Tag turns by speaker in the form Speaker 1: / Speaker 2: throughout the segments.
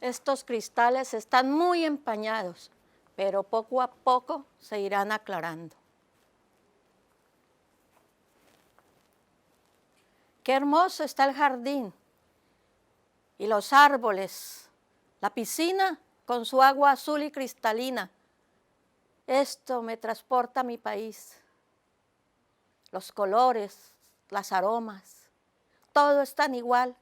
Speaker 1: Estos cristales están muy empañados, pero poco a poco se irán aclarando. Qué hermoso está el jardín y los árboles, la piscina con su agua azul y cristalina. Esto me transporta a mi país. Los colores, las aromas, todo es tan igual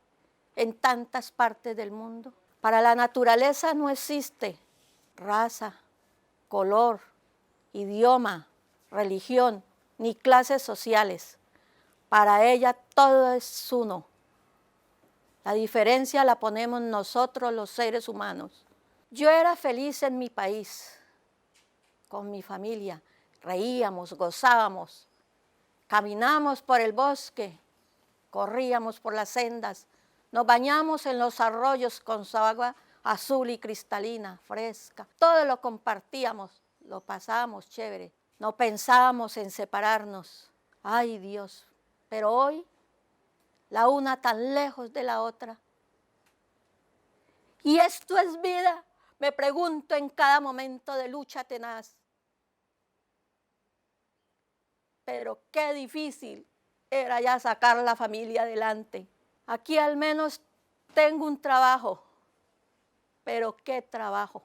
Speaker 1: en tantas partes del mundo. Para la naturaleza no existe raza, color, idioma, religión, ni clases sociales. Para ella todo es uno. La diferencia la ponemos nosotros los seres humanos. Yo era feliz en mi país, con mi familia. Reíamos, gozábamos, caminamos por el bosque, corríamos por las sendas, nos bañamos en los arroyos con su agua azul y cristalina, fresca. Todo lo compartíamos, lo pasábamos chévere. No pensábamos en separarnos. Ay, Dios, pero hoy la una tan lejos de la otra. ¿Y esto es vida? Me pregunto en cada momento de lucha tenaz. Pero qué difícil era ya sacar la familia adelante. Aquí al menos tengo un trabajo, pero qué trabajo.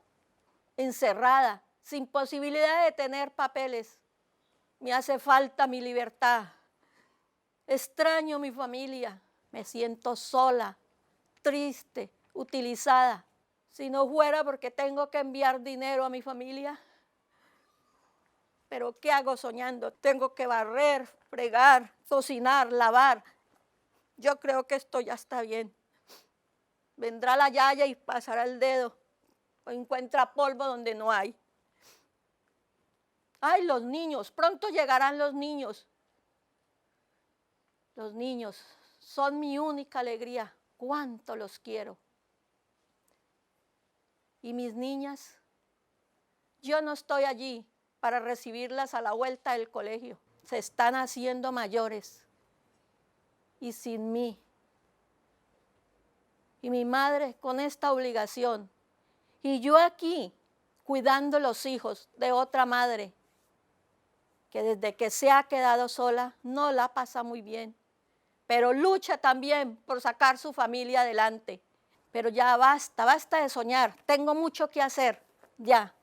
Speaker 1: Encerrada, sin posibilidad de tener papeles. Me hace falta mi libertad. Extraño mi familia, me siento sola, triste, utilizada. Si no fuera porque tengo que enviar dinero a mi familia, pero ¿qué hago soñando? Tengo que barrer, fregar, cocinar, lavar. Yo creo que esto ya está bien. Vendrá la yaya y pasará el dedo, o encuentra polvo donde no hay. Ay, los niños, pronto llegarán los niños. Los niños son mi única alegría, cuánto los quiero. Y mis niñas, yo no estoy allí para recibirlas a la vuelta del colegio. Se están haciendo mayores y sin mí. Y mi madre con esta obligación. Y yo aquí cuidando los hijos de otra madre que desde que se ha quedado sola no la pasa muy bien. Pero lucha también por sacar su familia adelante. Pero ya basta, basta de soñar. Tengo mucho que hacer, ya.